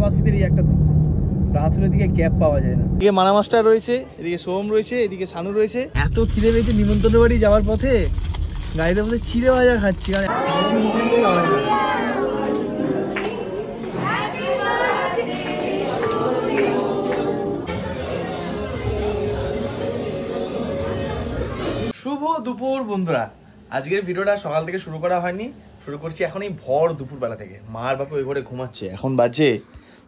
কলকাতাবাসীদেরই একটা দুঃখ, রাত হলে দিকে ক্যাব পাওয়া যায় না। এদিকে মানা মাস্টার রয়েছে, এদিকে সোহম রয়েছে, এদিকে শানু রয়েছে। এত খিদে পেয়েছে নিমন্ত্রণ বাড়ি যাওয়ার পথে গাড়িতে বসে চিড়ে ভাজা খাচ্ছি, কারণ শুভ দুপুর বন্ধুরা। আজকের ভিডিওটা সকাল থেকে শুরু করা হয়নি, শুরু করছি এখন এই ভর দুপুরবেলা থেকে। মার বাপু ওই ঘরে ঘুমাচ্ছে, এখন বাজে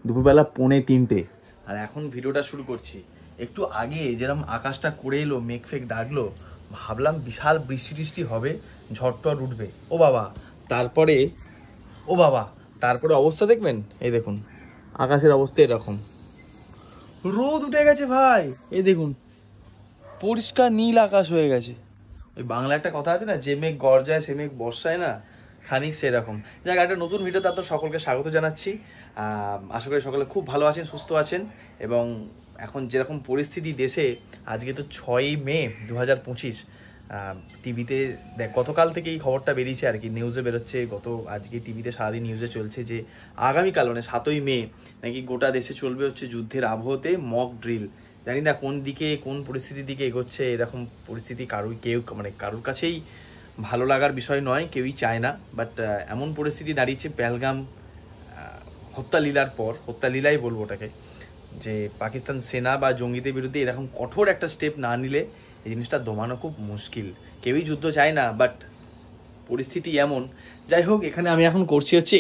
দুপুরবেলা 2:45, আর এখন ভিডিওটা শুরু করছি। একটু আগে যেরকম আকাশটা করে এলো, মেঘ ফেক ডাকলো, ভাবলাম বিশাল বৃষ্টি টিষ্টি হবে, ঝড়টর উঠবে। ও বাবা, তারপরে অবস্থা দেখবেন, এই দেখুন আকাশের অবস্থা এরকম, রোদ উঠে গেছে ভাই। এই দেখুন পরিষ্কার নীল আকাশ হয়ে গেছে। ওই বাংলা একটা কথা আছে না, যে মেঘ গর্জায় সে মেঘ বর্ষায় না, খানিক সেরকম। যাক, একটা নতুন ভিডিওতে আপনার সকলকে স্বাগত জানাচ্ছি। আশা করি সকলে খুব ভালো আছেন, সুস্থ আছেন, এবং এখন যেরকম পরিস্থিতি দেশে, আজকে তো 6ই মে 2025, টিভিতে গতকাল থেকে এই খবরটা বেরিয়েছে আর কি, নিউজে বেরোচ্ছে। আজকে টিভিতে সারাদিন নিউজে চলছে যে আগামীকাল মানে 7ই মে নাকি গোটা দেশে চলবে হচ্ছে যুদ্ধের আবহতে মক ড্রিল। জানি না কোন দিকে, কোন পরিস্থিতির দিকে এগোচ্ছে। এরকম পরিস্থিতি কারোর কাছেই ভালো লাগার বিষয় নয়, কেউই চায় না। বাট এমন পরিস্থিতি দাঁড়িয়েছে পেহেলগাম হত্যালীলার পর, হত্যালীলাই বলবো ওটাকে, যে পাকিস্তান সেনা বা জঙ্গিদের বিরুদ্ধে এরকম কঠোর একটা স্টেপ না নিলে এই জিনিসটা দমানো খুব মুশকিল। কেউই যুদ্ধ চায় না, বাট পরিস্থিতি এমন। যাই হোক, এখানে আমি এখন করছি হচ্ছে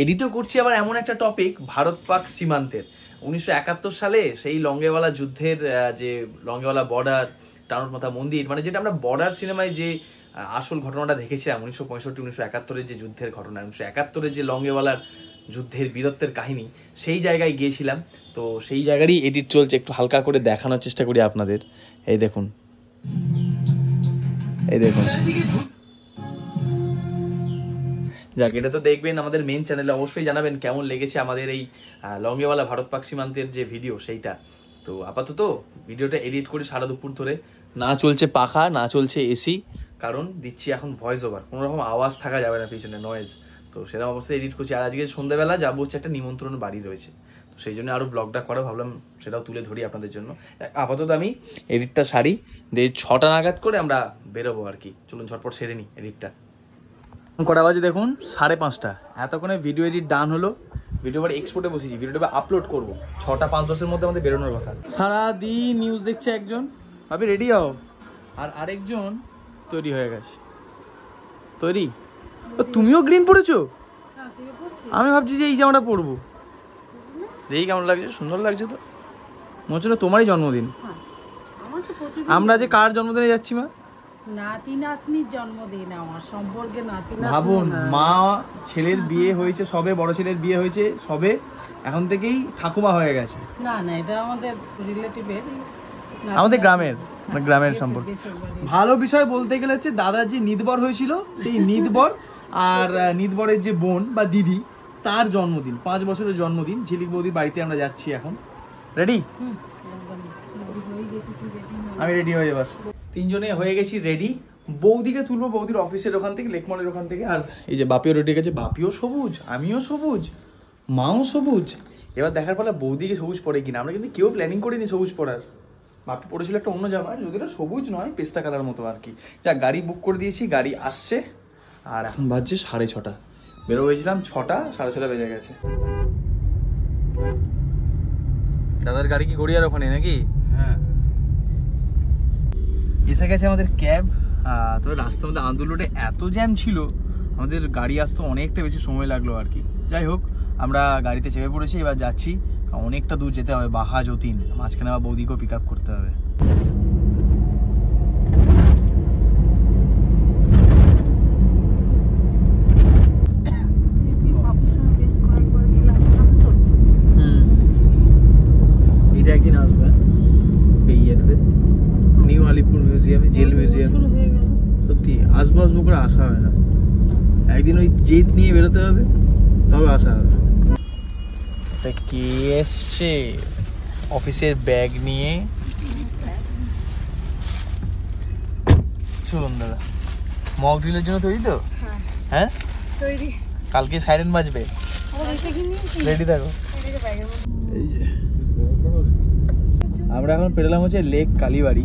এডিটও করছি আবার এমন একটা টপিক, ভারত পাক সীমান্তের। 1971 সালে সেই লঙ্গেওয়ালা যুদ্ধের, যে লঙ্গেওয়ালা বর্ডার, টানুর মাথা মন্দির, মানে যেটা আমরা বর্ডার সিনেমায় যে আসল ঘটনাটা দেখেছিলাম 1965-1971 যে যুদ্ধের ঘটনা, 1971 যে লঙ্গেওয়ালার যুদ্ধের বীরত্বের কাহিনী, সেই জায়গায় গিয়েছিলাম। তো সেই জায়গারই এডিট চলছে, একটু হালকা করে দেখানোর চেষ্টা করি আপনাদের। এই দেখুন যাক, এটা তো দেখবেন আমাদের মেন চ্যানেলে, অবশ্যই জানাবেন কেমন লেগেছে আমাদের এই লঙ্গেওয়ালা ভারত পাক সীমান্তের যে ভিডিও সেইটা। তো আপাতত ভিডিওটা এডিট করি সারা দুপুর ধরে, না চলছে পাখা, না চলছে এসি, কারণ দিচ্ছি এখন ভয়েস ওভার, কোনো রকম আওয়াজ থাকা যাবে না পিছনে, নয়েজ। তো সেরকম অবস্থায় এডিট করছি। আর আজকে সন্ধ্যাবেলা যাবো হচ্ছে একটা নিমন্ত্রণ বাড়ি রয়েছে, তো সেই জন্য আরও ব্লগটা করা, ভাবলাম সেটাও তুলে ধরি আপনাদের জন্য। আপাতত আমি এডিটটা সারি, দিয়ে 6টা নাগাদ করে আমরা বেরোবো আর কি। চলুন ঝটপট সেরে নিই এডিটটা। কটা বাজে দেখুন, 5:30। এতক্ষণে ভিডিও এডিট ডান হলো, ভিডিও এবার এক্সপোর্টে বসেছি, ভিডিওটা আপলোড করবো 6টা 5-10-এর মধ্যে আমাদের বেরোনোর কথা। সারাদিন নিউজ দেখছে একজন, ভাবি রেডি হও, আর আরেকজন তৈরি হয়ে গেছে। তৈরি? তুমিও গ্রিন পরেছো? আমি ভাবছি যে এই জামাটা পরবো, দেখি কেমন লাগছে। সুন্দর লাগছে তো, মনে হচ্ছে না তোমারই জন্মদিন। আমরা যে কার জন্মদিনে যাচ্ছি মা? নাতি নাতনির জন্মদিন আমার, সম্পর্কে নাতি নাতনি। ভাবুন, মা ছেলের বিয়ে হয়েছে সবে, বড় ছেলের বিয়ে হয়েছে সবে, এখন থেকেই ঠাকুমা হয়ে গেছে। না না, এটা আমাদের রিলেটিভের, আমাদের গ্রামের সম্পর্ক। ভালো বিষয় বলতে গেলে হচ্ছে দাদার যে নিদবর হয়েছিল, সেই নিদবর আর নিদবরের যে বোন বা দিদি, তার জন্মদিন, 5 বছরের জন্মদিন। ঝিলিক বৌদির বাড়িতে আমরা যাচ্ছি এখন। রেডি? আমি রেডি হয়ে যাবার, 3জনে হয়ে গেছি রেডি। বৌদিকে তুলবো বৌদির অফিসের ওখান থেকে, লেকমলের ওখান থেকে। আর এই যে বাপিও রেডি গেছে, বাপিও সবুজ, আমিও সবুজ, মাও সবুজ। এবার দেখার ফলে বৌদিকে সবুজ পরে কিনা, আমরা কিন্তু কেউ প্ল্যানিং করিনি সবুজ পরার। বাপি পড়েছিল একটা অন্য জামা, যদি এটা সবুজ নয়, পেস্তা কালার মতো আর কি। যা, গাড়ি বুক করে দিয়েছি, গাড়ি আসছে। আর এখন বাজছে 6:30, বেরো হয়েছিলাম 6টা, 6:30 বেজে গেছে। দাদার গাড়ি কি গড়িয়ার ওখানে নাকি? হ্যাঁ, এসে গেছে আমাদের ক্যাব। তবে রাস্তার মধ্যে আন্দোলনে এত জ্যাম ছিল, আমাদের গাড়ি আসতে অনেকটা বেশি সময় লাগলো আর কি। যাই হোক, আমরা গাড়িতে চেপে পড়েছি, এবার যাচ্ছি। অনেকটা দূর যেতে হবে, বাহা যতীন, মাঝখানে আবার বৌদিকেও পিক আপ করতে হবে। এটা একদিন আসবে এই ইয়েতে, নিউ আলিপুর মিউজিয়ামে, জেল মিউজিয়াম। সত্যি আসবো করে আসা হয় না, একদিন ওই জেদ নিয়ে বেরোতে হবে, তবে আসা হবে। এটা কে এসছে অফিসের ব্যাগ নিয়ে? চলুন দাদা, মক ড্রিলের জন্য তৈরি তো? হ্যাঁ তৈরি। কালকে সাইরেন বাজবে, রেডি থাকো। এই যে আমরা এখন পেরোলাম হচ্ছে লেক কালীবাড়ি,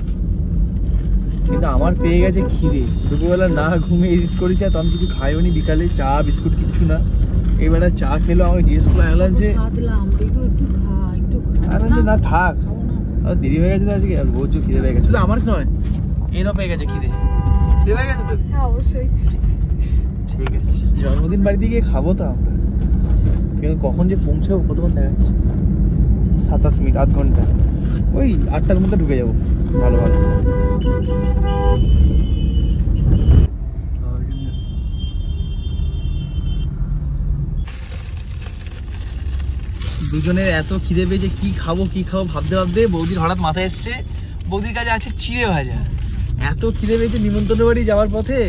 কিন্তু আমার পেয়ে গেছে খিদে। দুপুরবেলা না ঘুমিয়ে এডিট করেছি, আর তখন কিছু খাইওনি, বিকালে চা বিস্কুট কিচ্ছু না। এবারে চা খেলো, আমাকে জিজ্ঞেস করে আনলাম যে না থাক, দেরি হয়ে গেছে তো আজকে, আর বহুত খিদে পেয়ে গেছে। শুধু আমার নয়, এরও পেয়ে গেছে খিদে। খিদে পেয়ে গেছে তো? হ্যাঁ অবশ্যই। ঠিক আছে, জন্মদিন বাড়িতে গিয়ে খাবো তো আমরা, কিন্তু কখন যে পৌঁছাবো কতক্ষণ দেখাচ্ছে, 27 মিনিট, আধ ঘন্টা, ওই 8টার মধ্যে ঢুকে যাবো। ভালো ভালো। দুজনের এত খিদে পেয়েছে, কি খাবো ভাবতে ভাবতে বৌদির হঠাৎ মাথায় এসছে বৌদির কাছে আছে চিড়ে ভাজা। এত খিদে পেয়েছে, নিমন্ত্রণ বাড়ি যাওয়ার পথে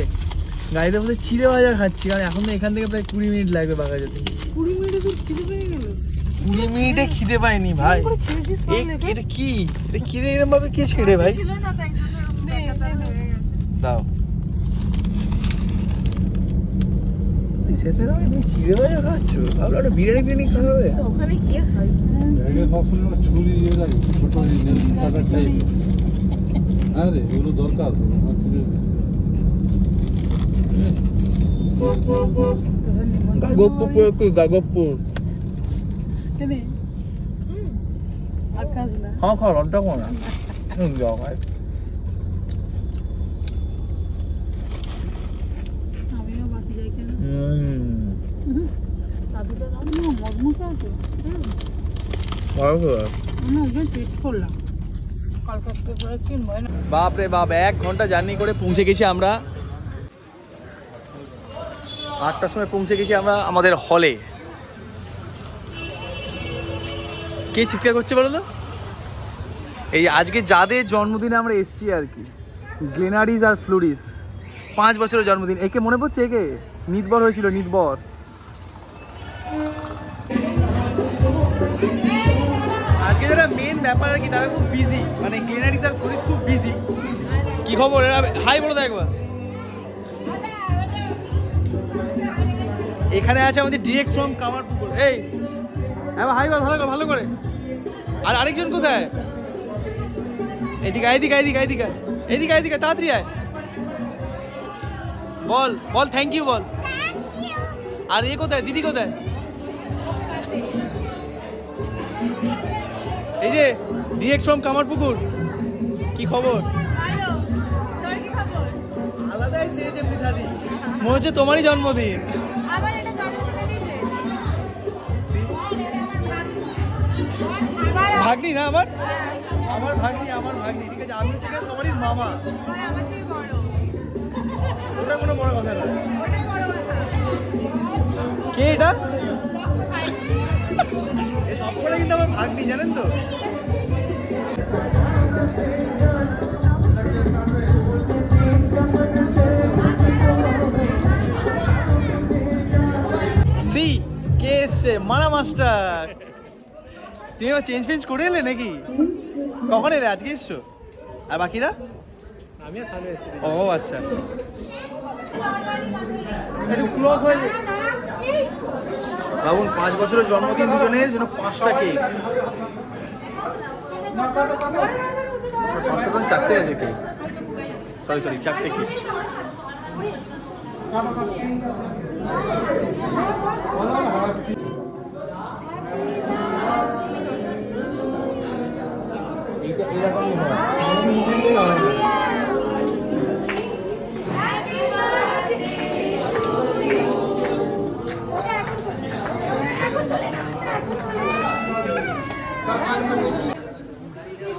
গাড়িতে বসে চিড়ে ভাজা খাচ্ছি, কারণ এখন এখান থেকে প্রায় 20 মিনিট লাগবে বাঘা যেতে। 20 মিনিটে তো খিদে পেয়ে গেল। 20 মিনিটে খিদে পাইনি ভাই। এটা কি, এটা খিদে এরকম ভাবে কে ছেড়ে ভাই? দাও শেষে তুমি চিড়ে ভাজা খাচ্ছ, ভাবলো একটা বিরিয়ানি খাওয়াবে। ওখানে কে খায়? ছুরি ছোট চাই, আরে এগুলো দরকার। গাগপুর আকাশ না। হ্যাঁ খাওয়া লড্ডা কো না যাও ভাই। আমিও বাকি যাই কেন? দাদুটা দাদু মজমুখে আছে। টেস্ট করলাম কালকে পরে কিনবো না। বাপ রে বাপ, 1 ঘন্টা জার্নি করে পৌঁছে গেছি আমরা। 8টার সময় পৌঁছে গেছি আমরা আমাদের হলে। কে চিৎকার করছে বলো তো? এই আজকে যাদের জন্মদিনে আমরা এসছি আর কি, গ্লেনারিস আর ফ্লোরিস, 5 বছরের জন্মদিন। একে মনে পড়ছে? একে নিতবর হয়েছিল, নিতবর। আজকে যারা মেন ব্যাপার আর কি, তারা খুব বিজি, মানে গ্লেনারিস আর ফ্লোরিস খুব বিজি। কি খবর? হাই বলো তো একবার। এখানে আছে আমাদের ডিরেক্ট ফ্রম কামারপুকুর। এই এবার হাই বল ভালো করে। আর আরেকজন কোথায়? এদিকে তাড়াতাড়ি আয়। বল থ্যাংক ইউ বল। আর এ কোথায়? দিদি কোথায়? এই যে ডিরেক্ট ফ্রম কামারপুকুর। কি খবর? আলাদাই সেজে পৃথাদি, মনে হচ্ছে তোমারই জন্মদিন। ভাগ্নি না আমার ভাগ্নি। ঠিক আছে, আমি হচ্ছে সবারই মামা। ওটা কোনো বড় কথা না। কে এটা? সবকটা কিন্তু আমার ভাগ্নি, জানেন তো। সি কে এসছে? মানা মাস্টার। তুমি আবার চেঞ্জ করে এলে নাকি? কখন এলে? আজকে এসছো? আর বাকিরা? ও আচ্ছা, একটু ক্লোজ হয়ে যায়। ভাবুন, 5 বছরের জন্মদিন দুজনের জন্য 5টা কেক। 5টা তখন 4টে আছে কেক। Sorry 4টে cake. এইটা এরকমই হয়।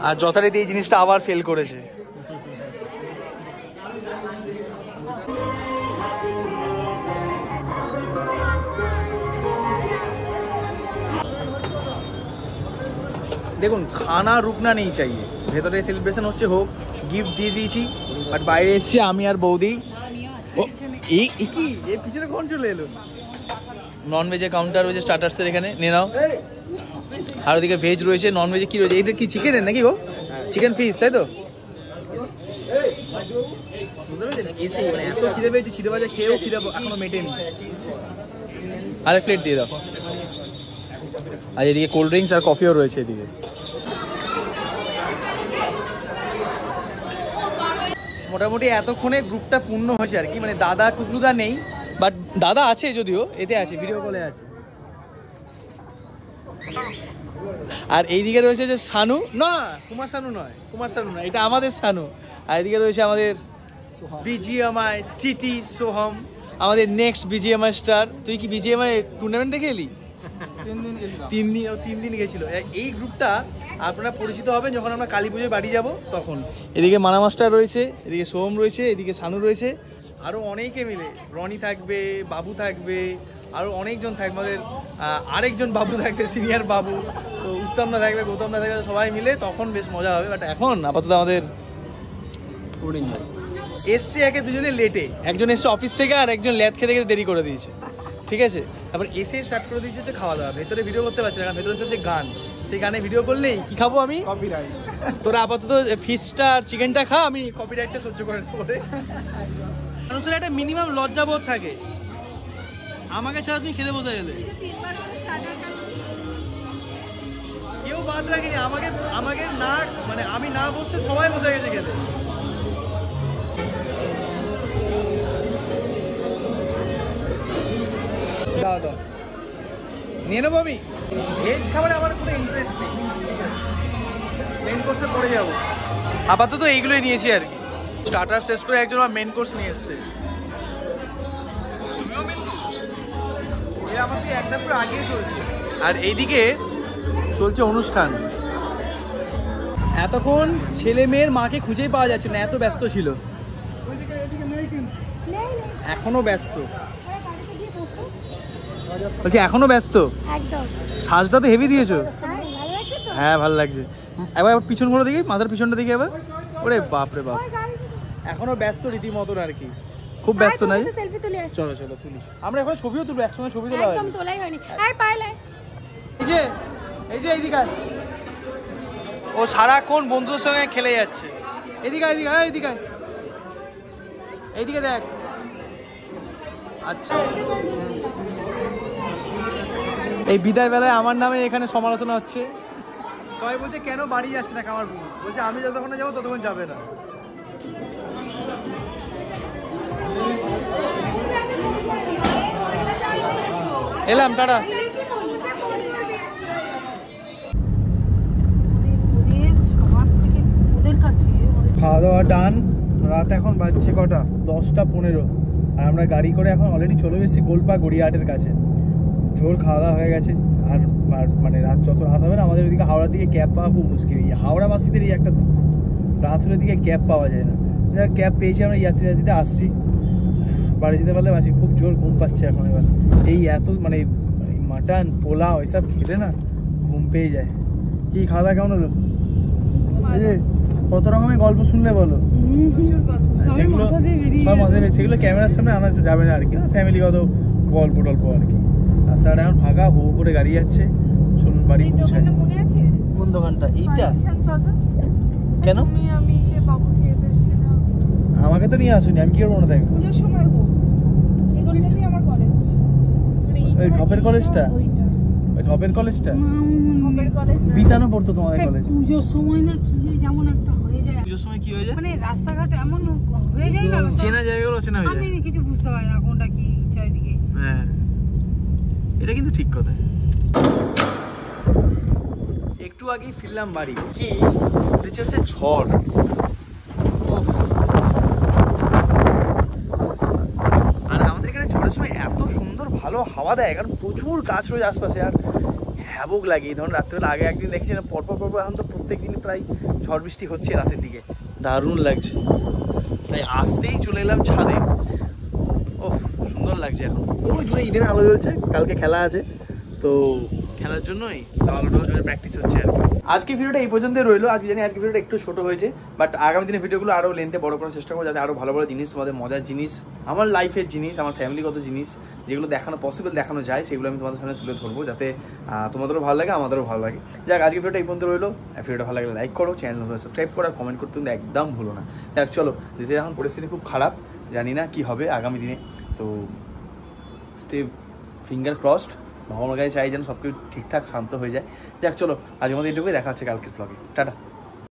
আর যথারীতি এই জিনিসটা আবার ফেল করেছে। দেখুন, খানা রুকনা নেই চাইয়ে। ভেতরে সেলিব্রেশন হচ্ছে, হোক, গিফট দিয়ে দিয়েছি, বাট বাইরে এসছি আমি আর বৌদি। এই কি এর পিছনে কখন চলে এলো? নন ভেজের কাউন্টার রয়েছে, স্টার্টার্সের এখানে নিয়ে নাও। আর ওদিকে ভেজ রয়েছে, নন ভেজে কি রয়েছে? এটা কি চিকেনের নাকি গো? চিকেন পিস, তাই তো? বুঝতে পেরেছেন? এসে মানে এত খিদে পেয়েছি, চিড়ে ভাজা খেয়েও খিদে এখনো মেটেনি। আরেক প্লেট দিয়ে দাও। আর এদিকে কোল্ড ড্রিঙ্কস আর কফিও রয়েছে এদিকে। মোটামুটি এতক্ষণে গ্রুপটা পূর্ণ হয়েছে আর কি, মানে দাদা টুকলুদা নেই, বাট দাদা আছে যদিও, এতে আছে, ভিডিও কলে আছে। আর এইদিকে রয়েছে যে সানু, না কুমার সানু নয়, কুমার সানু না, এটা আমাদের সানু। আর এদিকে রয়েছে আমাদের বিজিএমআই টিটি সোহম, আমাদের নেক্সট বিজিএমআই স্টার। তুই কি বিজিএমআই টুর্নামেন্ট দেখে এলি? 3 দিন গেছিল। এই গ্রুপটা আপনারা পরিচিত হবেন যখন আমরা কালী পুজোয় বাড়ি যাব তখন। এদিকে মানা মাস্টার রয়েছে, এদিকে সোহম রয়েছে, এদিকে সানু রয়েছে, আরও অনেকে মিলে, রনি থাকবে, বাবু থাকবে, আরও অনেকজন থাকবে, আমাদের আরেকজন বাবু থাকবে, সিনিয়র বাবু, তো উত্তমদা থাকবে, গৌতমদা থাকবে, সবাই মিলে তখন বেশ মজা হবে। বাট এখন আপাতত আমাদের এসছে একে দুজনে লেটে, একজন এসছে অফিস থেকে আর একজন ল্যাদ খেতে খেতে দেরি করে দিয়েছে, ঠিক আছে। তারপর এসে স্টার্ট করে দিয়েছে হচ্ছে খাওয়া দাওয়া। ভেতরে ভিডিও করতে পারছি না কারণ ভেতরে হচ্ছে গান, সেই গানে ভিডিও করলেই কি খাবো আমি, কপিরাইট। তোরা আপাতত ফিশটা আর চিকেনটা খা, আমি কপিরাইটটা সহ্য করে নেবো। মানুষের একটা মিনিমাম লজ্জাবোধ থাকে, আমাকে ছাড়া তুমি খেতে বসে গেলে কেউ বাদ রাখিনি, আমাকে না, মানে আমি না বসে সবাই বসে গেছে খেতে। দাও দাও নিয়ে নেবো। আমি ভেজ খাবারে আমার কোনো ইন্টারেস্ট নেই, মেন কোর্সে পড়ে যাবো। আপাতত এইগুলোই নিয়েছি আর কি। স্টার্টার শেষ করে একজন আমার মেন কোর্স নিয়ে এসছে। তুমিও মেন কোর্স? এরা আমাকে একদম পুরো আগিয়ে চলছে। আর এইদিকে চলছে অনুষ্ঠান। এতক্ষণ ছেলে মেয়ের মাকে খুঁজেই পাওয়া যাচ্ছে না, এত ব্যস্ত ছিল। এখনো ব্যস্ত বলছি, এখনো ব্যস্ত। একদম সাজটা তো হেভি দিয়েছো। হ্যাঁ ভালো লাগছে। একবার পিছন ঘুরে দেখি, মাথার পিছনটা দেখি একবার। ওরে বাপ রে বাপ, এখনো ব্যস্ত রীতিমতো আর কি, খুব ব্যস্ত নাই। সেলফি তুলি, চলো চলো তুলি, আমরা এখন ছবিও তুলবো, একসঙ্গে ছবি তোলা হয়। একদম তোলাই হয়নি। আর পাইলে এই যে এইদিকে ও সারাক্ষণ বন্ধুদের সঙ্গে খেলে যাচ্ছে। এদিকে এদিকে এইদিকে এইদিকে দেখ। আচ্ছা, এই বিদায় বেলায় আমার নামে এখানে সমালোচনা হচ্ছে। সবাই বলছে কেন বাড়ি যাচ্ছে না কামার বউ, বলছে আমি যতক্ষণ যাবো ততক্ষণ যাবে না। এলাম, টাটা। খাওয়া দাওয়া ডান। রাত এখন বাজছে কটা, 10:15, আর আমরা গাড়ি করে এখন অলরেডি চলে এসেছি গোলপা গড়িয়াহাটের কাছে। জোর খাওয়া দাওয়া হয়ে গেছে। আর মানে রাত যত রাত হবে না, আমাদের ওইদিকে হাওড়ার দিকে ক্যাব পাওয়া খুব মুশকিল। হাওড়াবাসীদেরই একটা দুঃখ, রাত হলে দিকে ক্যাব পাওয়া যায় না। ক্যাব পেয়েছি আমরা, যাত্রীতে আসছি, বাড়ি যেতে পারলে বাসি। খুব জোর ঘুম পাচ্ছে এখন। এবার এই এত মানে মাটন পোলাও এসব খেলে না ঘুম পেয়ে যায়। কি খাওয়া দাওয়া কেমন হলো? এই যে কত রকমের গল্প শুনলে বলো, সেগুলো সব মাথায়, সেগুলো ক্যামেরার সামনে আনা যাবে না আর কি, ফ্যামিলিগত গল্প টল্প আর কি। রাস্তাটা এখন ফাঁকা, হো করে গাড়ি যাচ্ছে। চলুন বাড়ি পৌঁছাই। কোন দোকানটা? এইটা কেন? আমাকে তো নিয়ে আসুনি, আমি কি করবো না? তাই ওই ঢপের কলেজটা, ওই ঢপের কলেজটা বিতানো পড়তো তোমাদের কলেজ। পুজোর সময় না কি যে যেমন একটা হয়ে যায়, পুজোর সময় কি হয়ে যায় মানে রাস্তাঘাট এমন হয়ে যায় না, চেনা জায়গাগুলো চেনা হয়ে যায়। আমি কিছু বুঝতে পারি না কোনটা কি চারিদিকে। হ্যাঁ, এটা কিন্তু ঠিক কথা। একটু আগেই ফিরলাম বাড়ি, কি হচ্ছে ঝড়। আর আমাদের এখানে ঝড়ের সময় এত সুন্দর ভালো হাওয়া দেয়, কারণ প্রচুর গাছ রয়েছে আশপাশে। আর হ্যাবক লাগে, ধরুন রাত্রেবেলা আগে একদিন দেখছি না পরপর, এখন তো প্রত্যেক দিন প্রায় ঝড় বৃষ্টি হচ্ছে রাতের দিকে, দারুণ লাগছে। তাই আসতেই চলে এলাম ছাদে। ওহ সুন্দর লাগছে। এখন ওই দূরে ইডেন আলো জ্বলছে, কালকে খেলা আছে, তো খেলার জন্যই আলোটা জোরে প্র্যাকটিস হচ্ছে আর কি। আজকে ভিডিওটা এই পর্যন্ত রইলো। আজকে জানি আজকে ভিডিওটা একটু ছোট হয়েছে, বাট আগামী দিনে ভিডিওগুলো আরও লেন্থে বড় করার চেষ্টা করবো, যাতে আরও ভালো ভালো জিনিস, তোমাদের মজার জিনিস, আমার লাইফের জিনিস, আমার ফ্যামিলিগত জিনিস যেগুলো দেখানো পসিবল, দেখানো যায়, সেগুলো আমি তোমাদের সামনে তুলে ধরবো, যাতে তোমাদেরও ভালো লাগে, আমাদেরও ভালো লাগে। যাক, আজকে ভিডিওটা এই পর্যন্ত রইলো। ভিডিওটা ভালো লাগলে লাইক করো, চ্যানেল সাবস্ক্রাইব করো, আর কমেন্ট করতে কিন্তু একদম ভুলো না। দেখ চলো, দেশের এখন পরিস্থিতি খুব খারাপ, জানি না কি হবে আগামী দিনে, তো স্টে ফিঙ্গার ক্রসড। ভগবানের কাছে চাই যেন সব কিছু ঠিকঠাক শান্ত হয়ে যায়। যাক চলো, আজকের মধ্যে এটুকুই, দেখা হচ্ছে কালকের ব্লগে। টাটা।